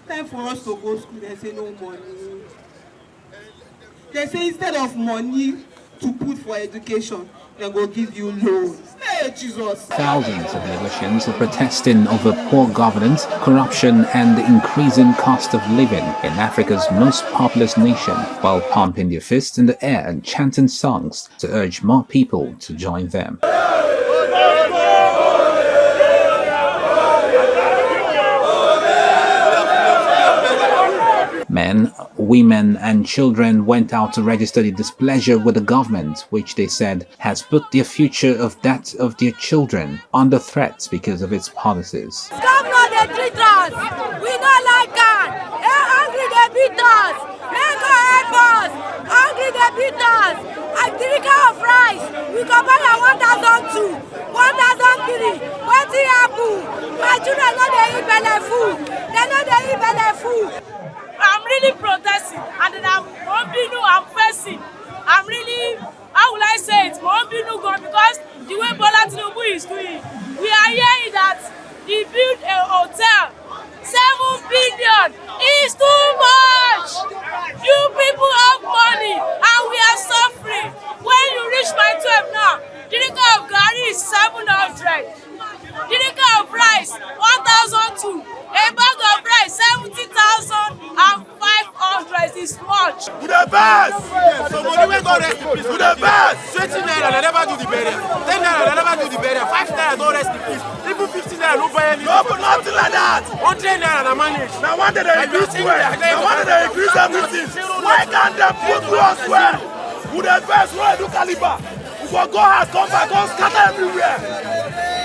Time for us to go to school, they say no money. They say instead of money to put for education, they will give you loans. Hey, Jesus. Thousands of Lagosians are protesting over poor governance, corruption and the increasing cost of living in Africa's most populous nation, while pumping their fists in the air and chanting songs to urge more people to join them. Men, women and children went out to register their displeasure with the government, which they said has put their future of that of their children under threat because of its policies. Governor, they treat us. We don't like that. They're angry, they beat us. They go help us. Angry, they beat us. I 3 of rice. We go buy a 1,002, 1,003. What's it happen? My children know they eat belly food. They know they eat belly food. I'm really protesting, and then I'm facing. I'm really, how will I say it? Because the way Bola Tinubu is doing, we are hearing that he built a hotel. 7 billion is too much. You people have money, and we are suffering. When you reach my 12 now, the litre of Gary is 700. The litre of rice, 1,002. A bag of rice, 70,500 is much. With the best! So money we go rest in peace. With the best! 20 naira, they never do the burial. 10 naira, they never do the burial. 5 naira, don't rest in peace. Even 15 naira, no buy anything. No, but nothing like that. 100 naira, they manage. Now one day they increase fuel. Now one day they increase everything. Why can't they put us where? With the best, where do caliber? We will go out, come back, go scatter everywhere.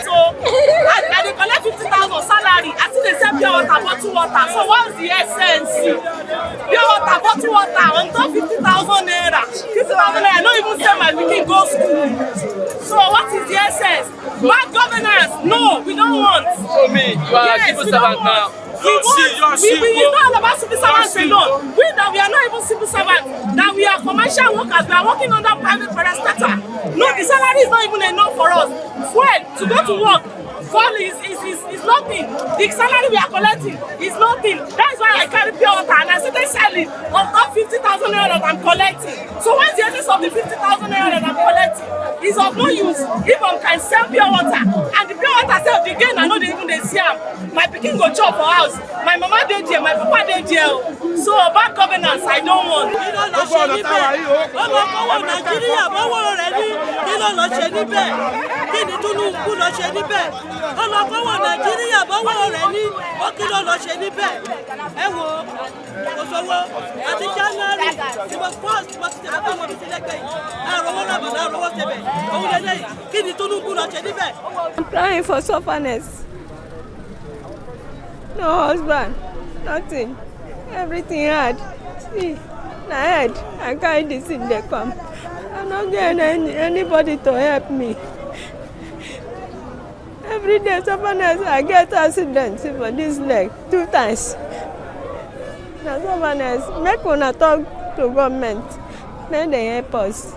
So, and they collect 50,000 salary. I think they sell pure water, bottle water. So what's the essence? Pure water, bottle water, on top 50,000 naira. 50,000 naira, I don't even sell my pikin go school. So what is the essence? Bad governance? No, we don't want. So me, you are a civil servant now. It's not about civil servants alone. We are not even civil servants. That we are commercial workers. We are working under private parastatal. No, the salary is not even enough for us. Fuel to go to work. Fuel is nothing. The salary we are collecting is nothing. That is why I carry pure water and I say they sell it on top 50,000 naira that I'm collecting. So what's the essence of the 50,000 naira that I'm collecting? It's of no use if I can sell pure water. And the pure water sell the gain, I know they even they see them. My pikin go chop for house. My mama dey there, my papa dey there. So bad governance, I don't want. I'm crying for sufferness. No husband, nothing. Everything hard. See, my head, I carry this in the come. I'm not getting anybody to help me. Every day, sufferness, I get accidents for this leg 2 times. Now, sufferness, make una talk to government. May they help us.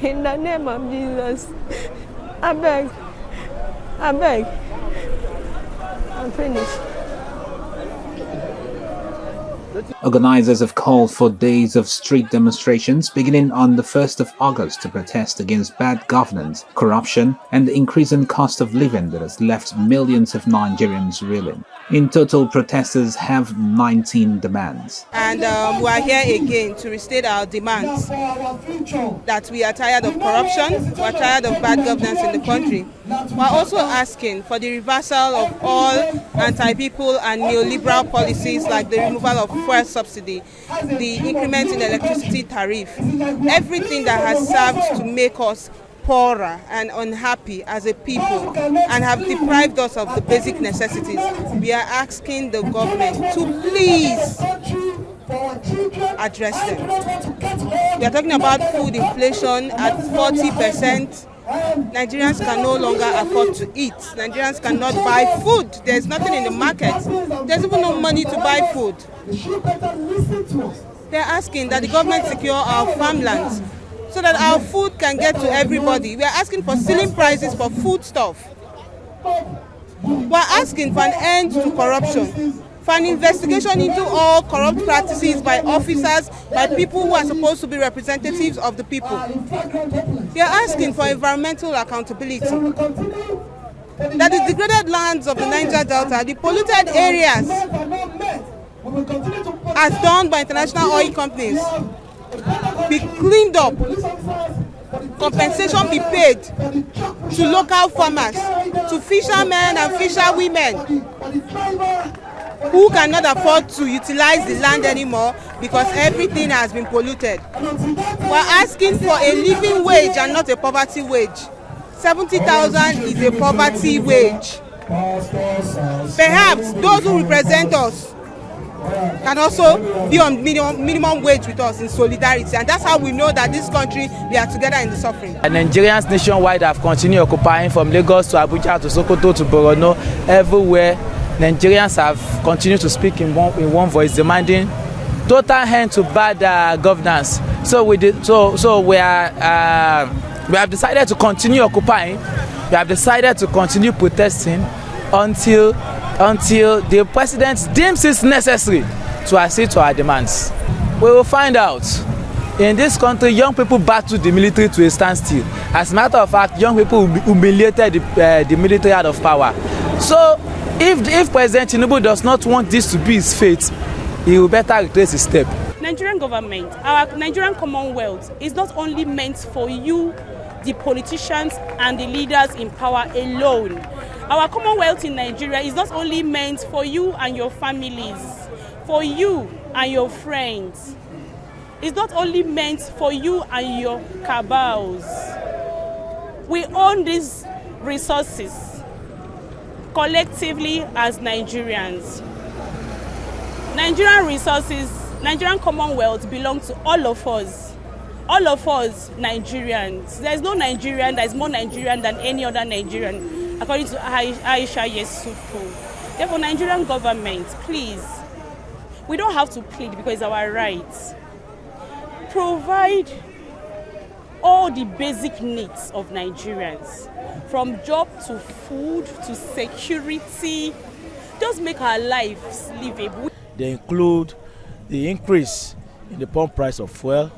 In the name of Jesus. I beg. I'm finished. Organizers have called for days of street demonstrations beginning on the 1st of August to protest against bad governance, corruption, and the increasing cost of living that has left millions of Nigerians reeling. In total, protesters have 19 demands. And we are here again to restate our demands that we are tired of corruption, we are tired of bad governance in the country. We are also asking for the reversal of all anti-people and neoliberal policies like the removal of fuel subsidy, the increment in electricity tariff, everything that has served to make us poorer and unhappy as a people and have deprived us of the basic necessities. We are asking the government to please address them. We are talking about food inflation at 40%. Nigerians can no longer afford to eat. Nigerians cannot buy food. There's nothing in the market. There's even no money to buy food. They're asking that the government secure our farmlands so that our food can get to everybody. We are asking for ceiling prices for food stuff. We are asking for an end to corruption. for an investigation into all corrupt practices by officers, by people who are supposed to be representatives of the people. We are asking for environmental accountability. That the degraded lands of the Niger Delta, the polluted areas, as done by international oil companies, be cleaned up, compensation be paid to local farmers, to fishermen and fisherwomen who cannot afford to utilize the land anymore because everything has been polluted. We're asking for a living wage and not a poverty wage. 70,000 is a poverty wage. Perhaps those who represent us can also be on minimum wage with us in solidarity, and that's how we know that this country, we are together in the suffering. Nigerians nationwide have continued occupying from Lagos to Abuja to Sokoto to Borno. Everywhere, Nigerians have continued to speak in one voice, demanding total end to bad governance. So we have decided to continue occupying. We have decided to continue protesting until the president deems it necessary to accede to our demands. We will find out. In this country, young people battled the military to a standstill. As a matter of fact, young people humiliated the military out of power. So, if President Tinubu does not want this to be his fate, he will better retrace his step. Nigerian government, our Nigerian Commonwealth is not only meant for you, the politicians and the leaders in power alone. Our Commonwealth in Nigeria is not only meant for you and your families, for you and your friends. It's not only meant for you and your cabals. We own these resources collectively as Nigerians. Nigerian resources, Nigerian Commonwealth belong to all of us. All of us Nigerians. There is no Nigerian that is more Nigerian than any other Nigerian, according to Aisha Yesufu. Therefore, Nigerian government, please, we don't have to plead because it's our right. Provide all the basic needs of Nigerians, from job to food to security. Just make our lives livable. They include the increase in the pump price of fuel,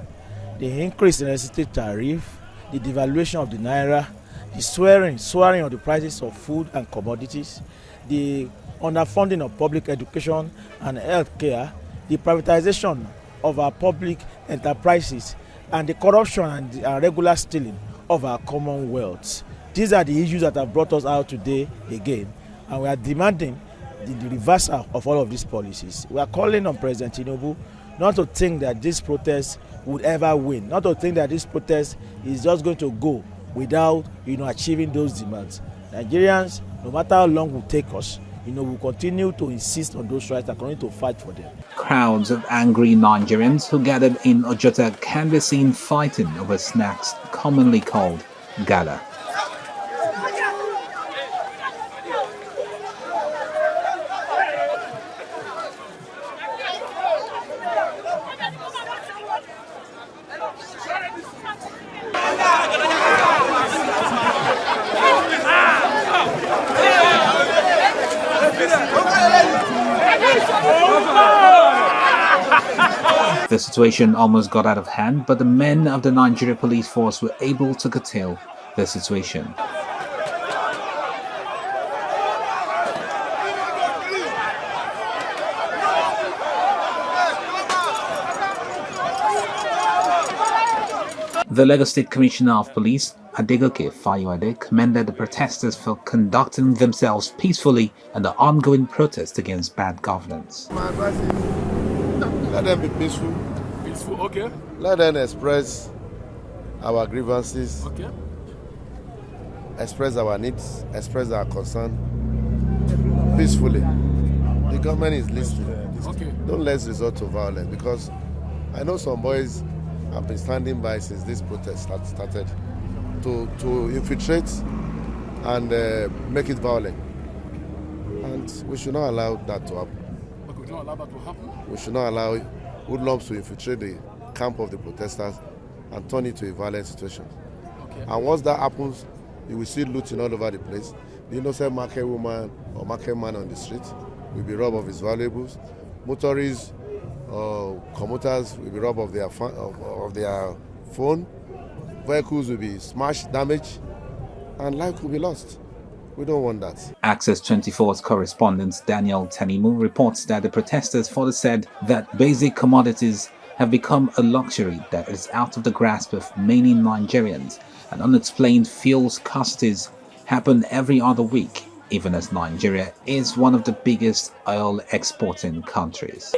the increase in electricity tariff, the devaluation of the naira, the soaring of the prices of food and commodities, the underfunding of public education and health care, the privatization of our public enterprises, and the corruption and regular stealing of our commonwealth. These are the issues that have brought us out today again, and we are demanding the reversal of all of these policies. We are calling on President Tinubu not to think that this protest would ever win, not to think that this protest is just going to go without achieving those demands. Nigerians, no matter how long it will take us, will continue to insist on those rights and continue to fight for them. Crowds of angry Nigerians who gathered in Ojota can be seen fighting over snacks commonly called gala. The situation almost got out of hand, but the men of the Nigeria police force were able to curtail the situation. The Lagos State Commissioner of Police, Adegoke Fayoade, commended the protesters for conducting themselves peacefully in the ongoing protest against bad governance. Let them be peaceful. Peaceful, okay. Let them express our grievances. Okay. Express our needs, express our concern peacefully. The government is listening. Okay. Don't let's resort to violence, because I know some boys have been standing by since this protest started to infiltrate and make it violent. And we should not allow that to happen. Okay, we don't allow that to happen? We should not allow hoodlums to infiltrate the camp of the protesters and turn it to a violent situation. Okay. And once that happens, you will see looting all over the place. The innocent market woman or market man on the street will be robbed of his valuables. Motorists, commuters will be robbed of their phone. Vehicles will be smashed, damaged, and life will be lost. We don't want that. Access 24's correspondent Daniel Tanimu reports that the protesters further said that basic commodities have become a luxury that is out of the grasp of many Nigerians, and unexplained fuel scarcities happen every other week, even as Nigeria is one of the biggest oil exporting countries.